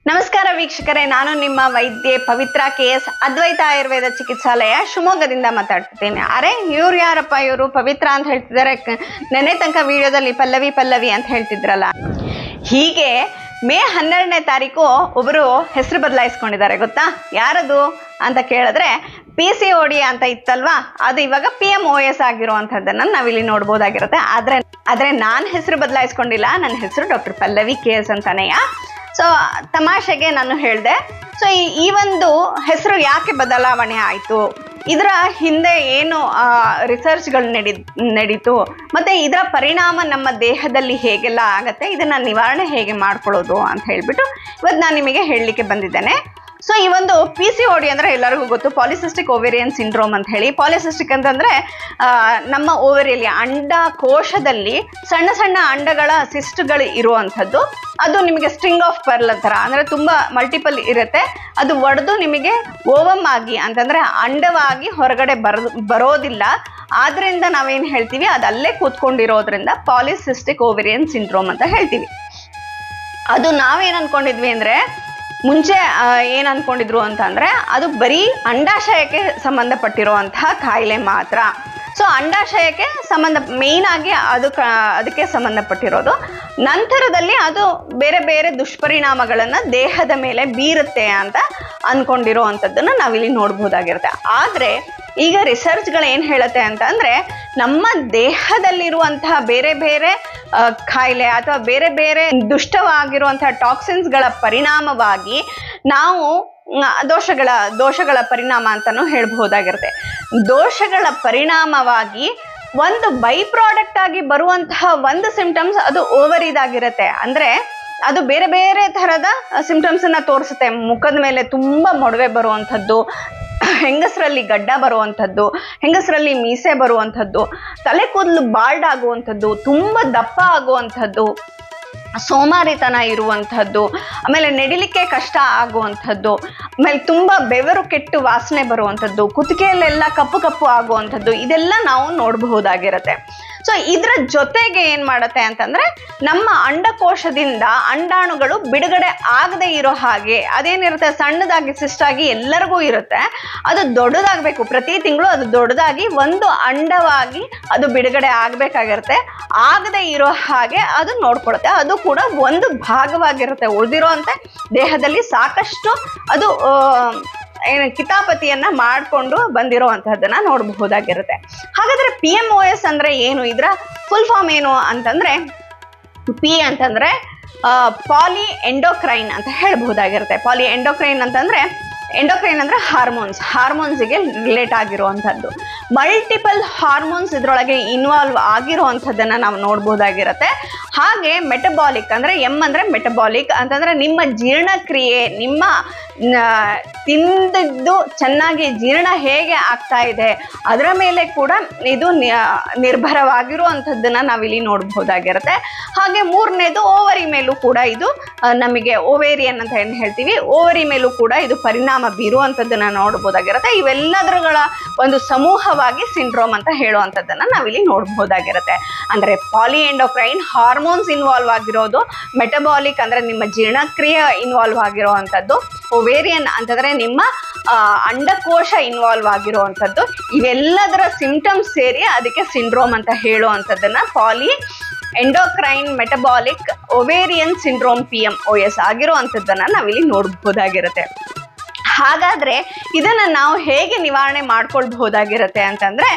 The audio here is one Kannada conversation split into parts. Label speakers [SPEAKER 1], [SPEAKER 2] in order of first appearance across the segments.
[SPEAKER 1] ನಮಸ್ಕಾರ ವೀಕ್ಷಕರೇ, ನಾನು ನಿಮ್ಮ ವೈದ್ಯೆ ಪವಿತ್ರ KS ಅದ್ವೈತ ಆಯುರ್ವೇದ ಚಿಕಿತ್ಸಾಲಯ ಶಿವಮೊಗ್ಗದಿಂದ ಮಾತಾಡ್ತಿದ್ದೀನಿ. ಅರೆ ಇವ್ರು ಯಾರಪ್ಪ, ಇವರು ಪವಿತ್ರ ಅಂತ ಹೇಳ್ತಿದ್ದಾರೆ, ನೆನೆ ತನಕ ವಿಡಿಯೋದಲ್ಲಿ ಪಲ್ಲವಿ ಅಂತ ಹೇಳ್ತಿದ್ರಲ್ಲ. ಹೀಗೆ ಮೇ 12ನೇ ತಾರೀಕು ಒಬ್ಬರು ಹೆಸರು ಬದಲಾಯಿಸ್ಕೊಂಡಿದ್ದಾರೆ. ಗೊತ್ತಾ ಯಾರದು ಅಂತ ಕೇಳಿದ್ರೆ PCOD ಅಂತ ಇತ್ತಲ್ವಾ, ಅದು ಇವಾಗ PMOS ಆಗಿರುವಂಥದ್ದನ್ನು ನಾವಿಲ್ಲಿ ನೋಡ್ಬೋದಾಗಿರುತ್ತೆ. ಆದರೆ ನಾನು ಹೆಸರು ಬದಲಾಯಿಸ್ಕೊಂಡಿಲ್ಲ, ನನ್ನ ಹೆಸರು ಡಾಕ್ಟರ್ ಪಲ್ಲವಿ KS ಅಂತಾನೆಯ. ಸೊ ತಮಾಷೆಗೆ ನಾನು ಹೇಳಿದೆ. ಸೊ ಈ ಒಂದು ಹೆಸರು ಯಾಕೆ ಬದಲಾವಣೆ ಆಯಿತು, ಇದರ ಹಿಂದೆ ಏನು ರಿಸರ್ಚ್ಗಳು ನಡೀತು, ಮತ್ತು ಇದರ ಪರಿಣಾಮ ನಮ್ಮ ದೇಹದಲ್ಲಿ ಹೇಗೆಲ್ಲ ಆಗತ್ತೆ, ಇದನ್ನು ನಿವಾರಣೆ ಹೇಗೆ ಮಾಡ್ಕೊಳ್ಳೋದು ಅಂತ ಹೇಳಿಬಿಟ್ಟು ಇವತ್ತು ನಾನು ನಿಮಗೆ ಹೇಳಲಿಕ್ಕೆ ಬಂದಿದ್ದೇನೆ. ಸೊ ಈ ಒಂದು PCOD ಅಂದರೆ ಎಲ್ಲರಿಗೂ ಗೊತ್ತು, ಪಾಲಿಸಿಸ್ಟಿಕ್ ಓವೇರಿಯನ್ ಸಿಂಡ್ರೋಮ್ ಅಂತ ಹೇಳಿ. ಪಾಲಿಸಿಸ್ಟಿಕ್ ಅಂತಂದರೆ ನಮ್ಮ ಓವೇರಿಯಲ್ಲಿ ಅಂಡಕೋಶದಲ್ಲಿ ಸಣ್ಣ ಸಣ್ಣ ಅಂಡಗಳ ಸಿಸ್ಟ್ಗಳು ಇರುವಂಥದ್ದು. ಅದು ನಿಮಗೆ ಸ್ಟ್ರಿಂಗ್ ಆಫ್ ಪರ್ಲ್ ಥರ, ಅಂದರೆ ತುಂಬ ಮಲ್ಟಿಪಲ್ ಇರುತ್ತೆ. ಅದು ಒಡೆದು ನಿಮಗೆ ಓವಮ್ ಆಗಿ ಅಂತಂದರೆ ಅಂಡವಾಗಿ ಹೊರಗಡೆ ಬರೋದಿಲ್ಲ. ಆದ್ದರಿಂದ ನಾವೇನು ಹೇಳ್ತೀವಿ, ಅದು ಅಲ್ಲೇ ಕೂತ್ಕೊಂಡಿರೋದ್ರಿಂದ ಪಾಲಿಸಿಸ್ಟಿಕ್ ಓವೇರಿಯನ್ ಸಿಂಡ್ರೋಮ್ ಅಂತ ಹೇಳ್ತೀವಿ. ಅದು ನಾವೇನು ಅಂದ್ಕೊಂಡಿದ್ವಿ ಅಂದರೆ, ಮುಂಚೆ ಏನು ಅಂದ್ಕೊಂಡಿದ್ರು ಅಂತಂದರೆ ಅದು ಬರೀ ಅಂಡಾಶಯಕ್ಕೆ ಸಂಬಂಧಪಟ್ಟಿರುವಂತಹ ಕಾಯಿಲೆ ಮಾತ್ರ. ಸೊ ಅಂಡಾಶಯಕ್ಕೆ ಮೇಯ್ನಾಗಿ ಅದಕ್ಕೆ ಸಂಬಂಧಪಟ್ಟಿರೋದು. ನಂತರದಲ್ಲಿ ಅದು ಬೇರೆ ಬೇರೆ ದುಷ್ಪರಿಣಾಮಗಳನ್ನು ದೇಹದ ಮೇಲೆ ಬೀರುತ್ತೆ ಅಂತ ಅಂದ್ಕೊಂಡಿರೋ ಅಂಥದ್ದನ್ನು ನಾವಿಲ್ಲಿ ನೋಡ್ಬೋದಾಗಿರುತ್ತೆ. ಆದರೆ ಈಗ ರಿಸರ್ಚ್ಗಳು ಏನು ಹೇಳುತ್ತೆ ಅಂತಂದರೆ, ನಮ್ಮ ದೇಹದಲ್ಲಿರುವಂತಹ ಬೇರೆ ಬೇರೆ ಕಾಯಿಲೆ ಅಥವಾ ಬೇರೆ ಬೇರೆ ದುಷ್ಟವಾಗಿರುವಂತಹ ಟಾಕ್ಸಿನ್ಸ್ಗಳ ಪರಿಣಾಮವಾಗಿ ನಾವು ದೋಷಗಳ ಪರಿಣಾಮ ಅಂತಲೂ ಹೇಳ್ಬಹುದಾಗಿರುತ್ತೆ. ದೋಷಗಳ ಪರಿಣಾಮವಾಗಿ ಒಂದು ಬೈ ಪ್ರಾಡಕ್ಟ್ ಆಗಿ ಬರುವಂತಹ ಒಂದು ಸಿಂಪ್ಟಮ್ಸ್ ಅದು ಓವರಿದಾಗಿರುತ್ತೆ. ಅಂದರೆ ಅದು ಬೇರೆ ಬೇರೆ ಥರದ ಸಿಂಪ್ಟಮ್ಸನ್ನು ತೋರಿಸುತ್ತೆ. ಮುಖದ ಮೇಲೆ ತುಂಬ ಮೊಡವೆ ಬರುವಂಥದ್ದು, ಹೆಂಗಸರಲ್ಲಿ ಗಡ್ಡ ಬರುವಂಥದ್ದು, ಹೆಂಗಸರಲ್ಲಿ ಮೀಸೆ ಬರುವಂಥದ್ದು, ತಲೆ ಕೂದಲು ಬಾಲ್ಡ್ ಆಗುವಂಥದ್ದು, ತುಂಬ ದಪ್ಪ ಆಗುವಂಥದ್ದು, ಸೋಮಾರಿತನ ಇರುವಂಥದ್ದು, ಆಮೇಲೆ ನಡಿಲಿಕ್ಕೆ ಕಷ್ಟ ಆಗುವಂಥದ್ದು, ಆಮೇಲೆ ತುಂಬ ಬೆವರು ಕೆಟ್ಟು ವಾಸನೆ ಬರುವಂಥದ್ದು, ಕುತ್ತಿಗೆಯಲ್ಲೆಲ್ಲ ಕಪ್ಪು ಕಪ್ಪು ಆಗುವಂಥದ್ದು, ಇದೆಲ್ಲ ನಾವು ನೋಡಬಹುದಾಗಿರುತ್ತೆ. ಸೊ ಇದರ ಜೊತೆಗೆ ಏನು ಮಾಡುತ್ತೆ ಅಂತಂದರೆ, ನಮ್ಮ ಅಂಡಕೋಶದಿಂದ ಅಂಡಾಣುಗಳು ಬಿಡುಗಡೆ ಆಗದೆ ಇರೋ ಹಾಗೆ, ಅದೇನಿರುತ್ತೆ ಸಣ್ಣದಾಗಿ ಸಿಸ್ಟಾಗಿ ಎಲ್ಲರಿಗೂ ಇರುತ್ತೆ, ಅದು ದೊಡ್ಡದಾಗಬೇಕು. ಪ್ರತಿ ತಿಂಗಳು ಅದು ದೊಡ್ಡದಾಗಿ ಒಂದು ಅಂಡವಾಗಿ ಅದು ಬಿಡುಗಡೆ ಆಗಬೇಕಾಗಿರುತ್ತೆ. ಆಗದೆ ಇರೋ ಹಾಗೆ ಅದು ನೋಡ್ಕೊಳುತ್ತೆ. ಅದು ಕೂಡ ಒಂದು ಭಾಗವಾಗಿರುತ್ತೆ. ಉಳಿದಿರೋಂಥ ದೇಹದಲ್ಲಿ ಸಾಕಷ್ಟು ಅದು ಕಿತಾಪತಿಯನ್ನ ಮಾಡಿಕೊಂಡು ಬಂದಿರೋವಂಥದ್ದನ್ನ ನೋಡಬಹುದಾಗಿರುತ್ತೆ. ಹಾಗಾದ್ರೆ PMOS ಅಂದ್ರೆ ಏನು, ಇದರ ಫುಲ್ ಫಾರ್ಮ್ ಏನು ಅಂತಂದ್ರೆ, P ಅಂತಂದ್ರೆ ಪಾಲಿ ಎಂಡೋಕ್ರೈನ್ ಅಂತ ಹೇಳ್ಬಹುದಾಗಿರುತ್ತೆ. ಪಾಲಿ ಎಂಡೋಕ್ರೈನ್ ಅಂತಂದ್ರೆ, ಎಂಡೋಕ್ರೈನ್ ಅಂದರೆ ಹಾರ್ಮೋನ್ಸಿಗೆ ರಿಲೇಟ್ ಆಗಿರುವಂಥದ್ದು. ಮಲ್ಟಿಪಲ್ ಹಾರ್ಮೋನ್ಸ್ ಇದರೊಳಗೆ ಇನ್ವಾಲ್ವ್ ಆಗಿರುವಂಥದ್ದನ್ನು ನಾವು ನೋಡ್ಬೋದಾಗಿರುತ್ತೆ. ಹಾಗೆ ಮೆಟಬಾಲಿಕ್ ಅಂದರೆ, M ಅಂದರೆ ಮೆಟಬಾಲಿಕ್ ಅಂತಂದರೆ ನಿಮ್ಮ ಜೀರ್ಣಕ್ರಿಯೆ, ನಿಮ್ಮ ತಿಂದಿದ್ದು ಚೆನ್ನಾಗಿ ಜೀರ್ಣ ಹೇಗೆ ಆಗ್ತಾ ಇದೆ ಅದರ ಮೇಲೆ ಕೂಡ ಇದು ನಿರ್ಭರವಾಗಿರುವಂಥದ್ದನ್ನು ನಾವಿಲ್ಲಿ ನೋಡಬಹುದಾಗಿರುತ್ತೆ. ಹಾಗೆ ಮೂರನೇದು ಓವರಿ ಮೇಲೂ ಕೂಡ ಇದು ನಮಗೆ ಓವೇರಿಯನ್ ಅಂತ ಏನು ಹೇಳ್ತೀವಿ, ಓವರಿ ಮೇಲೂ ಕೂಡ ಇದು ಪರಿಣಾಮ ಬೀರುವಂಥದ್ದನ್ನು ನೋಡ್ಬೋದಾಗಿರುತ್ತೆ. ಇವೆಲ್ಲದರಗಳ ಒಂದು ಸಮೂಹವಾಗಿ ಸಿಂಡ್ರೋಮ್ ಅಂತ ಹೇಳುವಂಥದ್ದನ್ನು ನಾವಿಲ್ಲಿ ನೋಡಬಹುದಾಗಿರುತ್ತೆ. ಅಂದರೆ ಪಾಲಿ ಎಂಡೋಕ್ರೈನ್ ಹಾರ್ಮೋನ್ಸ್ ಇನ್ವಾಲ್ವ್ ಆಗಿರೋದು, ಮೆಟಬಾಲಿಕ್ ಅಂದರೆ ನಿಮ್ಮ ಜೀರ್ಣಕ್ರಿಯೆ ಇನ್ವಾಲ್ವ್ ಆಗಿರುವಂಥದ್ದು, ಓವೇರಿಯನ್ ಅಂತಂದರೆ ನಿಮ್ಮ ಅಂಡಕೋಶ ಇನ್ವಾಲ್ವ್ ಆಗಿರುವಂಥದ್ದು. ಇವೆಲ್ಲದರ ಸಿಂಪ್ಟಮ್ಸ್ ಸೇರಿ ಅದಕ್ಕೆ ಸಿಂಡ್ರೋಮ್ ಅಂತ ಹೇಳುವಂಥದ್ದನ್ನ poly endocrine metabolic ovarian syndrome PMOS ಆಗಿರುವಂಥದ್ದನ್ನು ನಾವಿಲ್ಲಿ ನೋಡಬಹುದಾಗಿರುತ್ತೆ. ಹಾಗಾದರೆ ಇದನ್ನು ನಾವು ಹೇಗೆ ನಿವಾರಣೆ ಮಾಡ್ಕೊಳ್ಬಹುದಾಗಿರುತ್ತೆ ಅಂತಂದರೆ,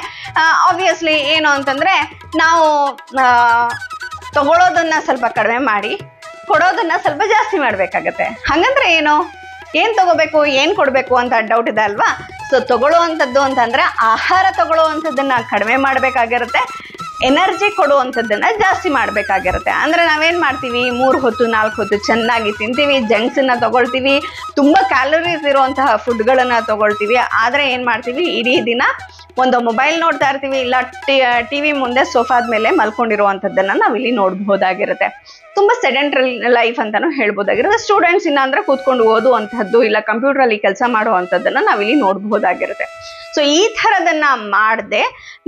[SPEAKER 1] ಆಬ್ವಿಯಸ್ಲಿ ಏನು ಅಂತಂದರೆ, ನಾವು ತಗೊಳ್ಳೋದನ್ನು ಸ್ವಲ್ಪ ಕಡಿಮೆ ಮಾಡಿ ಕೊಡೋದನ್ನು ಸ್ವಲ್ಪ ಜಾಸ್ತಿ ಮಾಡಬೇಕಾಗತ್ತೆ. ಹಾಗಂದ್ರೆ ಏನು ತಗೋಬೇಕು, ಏನು ಕೊಡಬೇಕು ಅಂತ ಡೌಟ್ ಇದೆ ಅಲ್ವಾ? ಸೊ ತಗೊಳ್ಳುವಂಥದ್ದು ಅಂತಂದರೆ ಆಹಾರ ತಗೊಳ್ಳುವಂಥದ್ದನ್ನು ಕಡಿಮೆ ಮಾಡಬೇಕಾಗಿರುತ್ತೆ, ಎನರ್ಜಿ ಕೊಡುವಂಥದ್ದನ್ನು ಜಾಸ್ತಿ ಮಾಡಬೇಕಾಗಿರುತ್ತೆ. ಅಂದರೆ ನಾವೇನು ಮಾಡ್ತೀವಿ, 3 ಹೊತ್ತು 4 ಹೊತ್ತು ಚೆನ್ನಾಗಿ ತಿಂತೀವಿ, ಜಂಕ್ಸನ್ನು ತಗೊಳ್ತೀವಿ, ತುಂಬ ಕ್ಯಾಲರೀಸ್ ಇರುವಂತಹ ಫುಡ್ಗಳನ್ನು ತಗೊಳ್ತೀವಿ. ಆದರೆ ಏನು ಮಾಡ್ತೀವಿ, ಇಡೀ ದಿನ ಒಂದು ಮೊಬೈಲ್ ನೋಡ್ತಾ ಇರ್ತೀವಿ, ಇಲ್ಲ TV ಮುಂದೆ ಸೋಫಾದ ಮೇಲೆ ಮಲ್ಕೊಂಡಿರುವಂಥದ್ದನ್ನು ನಾವಿಲ್ಲಿ ನೋಡಬಹುದಾಗಿರುತ್ತೆ. ತುಂಬ ಸೆಡೆಂಟ್ರಿ ಲೈಫ್ ಅಂತಲೂ ಹೇಳ್ಬೋದಾಗಿರುತ್ತೆ. ಸ್ಟೂಡೆಂಟ್ಸ್ ಇಲ್ಲ ಅಂದರೆ ಕೂತ್ಕೊಂಡು ಓದುವಂಥದ್ದು, ಇಲ್ಲ ಕಂಪ್ಯೂಟ್ರಲ್ಲಿ ಕೆಲಸ ಮಾಡುವಂಥದ್ದನ್ನು ನಾವಿಲ್ಲಿ ನೋಡಬಹುದಾಗಿರುತ್ತೆ. ಸೊ ಈ ಥರದನ್ನು ಮಾಡದೆ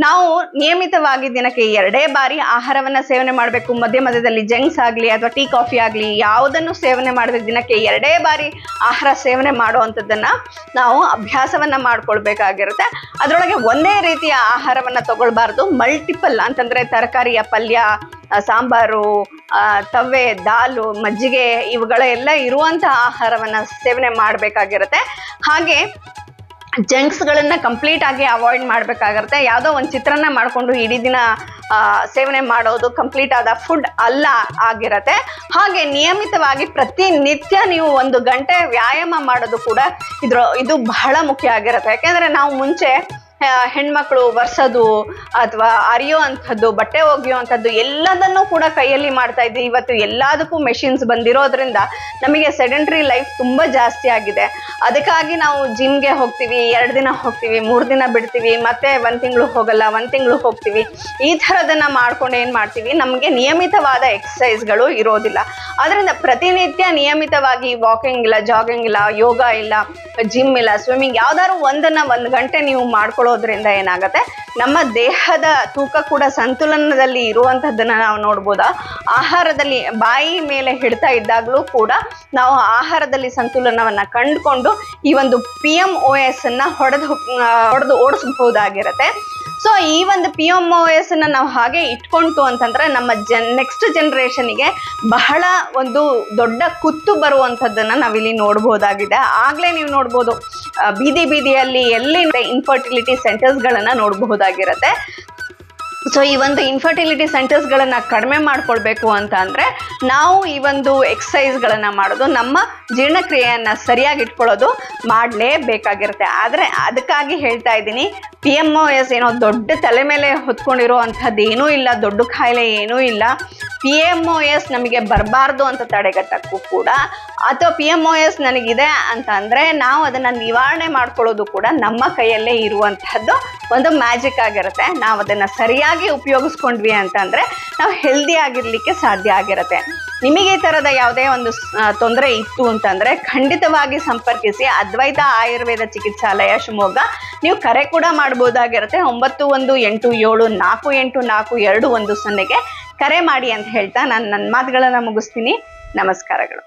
[SPEAKER 1] ನಾವು ನಿಯಮಿತವಾಗಿ ದಿನಕ್ಕೆ ದಿನಕ್ಕೆ 2 ಬಾರಿ ಆಹಾರವನ್ನ ಸೇವನೆ ಮಾಡಬೇಕು. ಮಧ್ಯ ಮಧ್ಯದಲ್ಲಿ ಜಂಕ್ಸ್ ಆಗಲಿ ಅಥವಾ ಟೀ ಕಾಫಿ ಆಗಲಿ ಯಾವುದನ್ನು ಸೇವನೆ ಮಾಡದೆ ದಿನಕ್ಕೆ 2 ಬಾರಿ ಆಹಾರ ಸೇವನೆ ಮಾಡುವಂಥದ್ದನ್ನ ನಾವು ಅಭ್ಯಾಸವನ್ನ ಮಾಡ್ಕೊಳ್ಬೇಕಾಗಿರುತ್ತೆ. ಅದರೊಳಗೆ ಒಂದೇ ರೀತಿಯ ಆಹಾರವನ್ನ ತಗೊಳ್ಬಾರ್ದು. ಮಲ್ಟಿಪಲ್ ಅಂತಂದ್ರೆ ತರಕಾರಿಯ ಪಲ್ಯ, ಸಾಂಬಾರು, ತವ್ವೆ, ದಾಲು, ಮಜ್ಜಿಗೆ ಇವುಗಳೆಲ್ಲ ಇರುವಂತ ಆಹಾರವನ್ನ ಸೇವನೆ ಮಾಡಬೇಕಾಗಿರುತ್ತೆ. ಹಾಗೆ ಜಂಕ್ಸ್ಗಳನ್ನ ಕಂಪ್ಲೀಟ್ ಆಗಿ ಅವಾಯ್ಡ್ ಮಾಡಬೇಕಾಗಿರುತ್ತೆ. ಯಾವುದೋ ಒಂದು ಚಿತ್ರಾನ್ನ ಮಾಡಿಕೊಂಡು ಇಡೀ ದಿನ ಸೇವನೆ ಮಾಡೋದು ಕಂಪ್ಲೀಟ್ ಆದ ಫುಡ್ ಅಲ್ಲ ಆಗಿರುತ್ತೆ. ಹಾಗೆ ನಿಯಮಿತವಾಗಿ ಪ್ರತಿನಿತ್ಯ ನೀವು 1 ಗಂಟೆ ವ್ಯಾಯಾಮ ಮಾಡೋದು ಕೂಡ ಇದು ಬಹಳ ಮುಖ್ಯ ಆಗಿರುತ್ತೆ. ಯಾಕೆಂದ್ರೆ ನಾವು ಮುಂಚೆ ಹೆಣ್ಮಕ್ಳು ವರ್ಸೋದು ಅಥವಾ ಅರಿಯೋ ಅಂಥದ್ದು, ಬಟ್ಟೆ ಒಗೆಯೋ ಅಂಥದ್ದು ಎಲ್ಲದನ್ನೂ ಕೂಡ ಕೈಯಲ್ಲಿ ಮಾಡ್ತಾ ಇದ್ವಿ. ಇವತ್ತು ಎಲ್ಲದಕ್ಕೂ ಮೆಷಿನ್ಸ್ ಬಂದಿರೋದ್ರಿಂದ ನಮಗೆ ಸೆಡೆಂಟ್ರಿ ಲೈಫ್ ತುಂಬ ಜಾಸ್ತಿ ಆಗಿದೆ. ಅದಕ್ಕಾಗಿ ನಾವು ಜಿಮ್ಗೆ ಹೋಗ್ತೀವಿ, 2 ದಿನ ಹೋಗ್ತೀವಿ, 3 ದಿನ ಬಿಡ್ತೀವಿ, ಮತ್ತೆ 1 ತಿಂಗಳು ಹೋಗಲ್ಲ, 1 ತಿಂಗಳು ಹೋಗ್ತೀವಿ. ಈ ಥರದನ್ನ ಮಾಡ್ಕೊಂಡು ಏನು ಮಾಡ್ತೀವಿ, ನಮಗೆ ನಿಯಮಿತವಾದ ಎಕ್ಸಸೈಸ್ಗಳು ಇರೋದಿಲ್ಲ. ಅದರಿಂದ ಪ್ರತಿನಿತ್ಯ ನಿಯಮಿತವಾಗಿ ವಾಕಿಂಗ್ ಇಲ್ಲ, ಜಾಗಿಂಗ್ ಇಲ್ಲ, ಯೋಗ ಇಲ್ಲ, ಜಿಮ್ ಇಲ್ಲ, ಸ್ವಿಮ್ಮಿಂಗ್ ಯಾವ್ದಾದ್ರು 1 ಗಂಟೆ ನೀವು ಮಾಡ್ಕೊಳ್ಳೋದ್ರಿಂದ ಏನಾಗುತ್ತೆ, ನಮ್ಮ ದೇಹದ ತೂಕ ಕೂಡ ಸಂತುಲನದಲ್ಲಿ ಇರುವಂತಹದ್ದನ್ನ ನಾವು ನೋಡ್ಬೋದಾ. ಆಹಾರದಲ್ಲಿ ಬಾಯಿ ಮೇಲೆ ಹಿಡ್ತಾ ಇದ್ದಾಗಲೂ ಕೂಡ ನಾವು ಆಹಾರದಲ್ಲಿ ಸಂತುಲನವನ್ನ ಕಂಡುಕೊಂಡು ಈ ಒಂದು PMOS ಅನ್ನ ಹೊಡೆದು ಓಡಿಸಬಹುದಾಗಿರುತ್ತೆ. ಸೊ ಈ ಒಂದು PMOS ಅನ್ನ ನಾವು ಹಾಗೆ ಇಟ್ಕೊಂತು ಅಂತಂದ್ರೆ ನಮ್ಮ ನೆಕ್ಸ್ಟ್ ಜನರೇಷನ್ಗೆ ಬಹಳ ಒಂದು ದೊಡ್ಡ ಕುತ್ತು ಬರುವಂಥದ್ದನ್ನ ನಾವಿಲ್ಲಿ ನೋಡ್ಬೋದಾಗಿದೆ. ಆಗ್ಲೇ ನೀವು ನೋಡ್ಬೋದು ಬೀದಿಯಲ್ಲಿ ಎಲ್ಲಿ ಇನ್ಫರ್ಟಿಲಿಟಿ ಸೆಂಟರ್ಸ್ಗಳನ್ನ ನೋಡಬಹುದಾಗಿರುತ್ತೆ. ಸೊ ಈ ಒಂದು ಇನ್ಫರ್ಟಿಲಿಟಿ ಸೆಂಟರ್ಸ್ಗಳನ್ನ ಕಡಿಮೆ ಮಾಡ್ಕೊಳ್ಬೇಕು ಅಂತ ಅಂದ್ರೆ ನಾವು ಈ ಒಂದು ಎಕ್ಸಸೈಸ್ಗಳನ್ನ ಮಾಡೋದು, ನಮ್ಮ ಜೀರ್ಣಕ್ರಿಯೆಯನ್ನ ಸರಿಯಾಗಿ ಇಟ್ಕೊಳ್ಳೋದು ಮಾಡಲೇಬೇಕಾಗಿರುತ್ತೆ. ಆದರೆ ಅದಕ್ಕಾಗಿ ಹೇಳ್ತಾ ಇದ್ದೀನಿ, PMOS ಏನೋ ದೊಡ್ಡ ತಲೆ ಮೇಲೆ ಹೊತ್ಕೊಂಡಿರೋ ಅಂಥದ್ದು ಏನೂ ಇಲ್ಲ, ದೊಡ್ಡ ಕಾಯಿಲೆ ಏನೂ ಇಲ್ಲ. PMOS ನಮಗೆ ಬರಬಾರ್ದು ಅಂತ ತಡೆಗಟ್ಟಕ್ಕೂ ಕೂಡ, ಅಥವಾ PMOS ನನಗಿದೆ ಅಂತ ಅಂದ್ರೆ ನಾವು ಅದನ್ನ ನಿವಾರಣೆ ಮಾಡ್ಕೊಳ್ಳೋದು ಕೂಡ ನಮ್ಮ ಕೈಯಲ್ಲೇ ಇರುವಂತಹದ್ದು ಒಂದು ಮ್ಯಾಜಿಕ್ ಆಗಿರುತ್ತೆ. ನಾವು ಅದನ್ನ ಸರಿಯಾಗಿ ಉಪಯೋಗಿಸ್ಕೊಂಡ್ವಿ ಅಂತಂದ್ರೆ ನಾವು ಹೆಲ್ದಿ ಆಗಿರ್ಲಿಕ್ಕೆ ಸಾಧ್ಯ ಆಗಿರುತ್ತೆ. ನಿಮಗೆ ಈ ತರದ ಯಾವುದೇ ಒಂದು ತೊಂದರೆ ಇತ್ತು ಅಂತಂದ್ರೆ ಖಂಡಿತವಾಗಿ ಸಂಪರ್ಕಿಸಿ ಅದ್ವೈತ ಆಯುರ್ವೇದ ಚಿಕಿತ್ಸಾಲಯ ಶಿವಮೊಗ್ಗ. ನೀವು ಕರೆ ಕೂಡ ಮಾಡಬಹುದಾಗಿರುತ್ತೆ. 9187484210 ಕರೆ ಮಾಡಿ ಅಂತ ಹೇಳ್ತಾ ನಾನು ನನ್ನ ಮಾತುಗಳನ್ನ ಮುಗಿಸ್ತೀನಿ. ನಮಸ್ಕಾರಗಳು.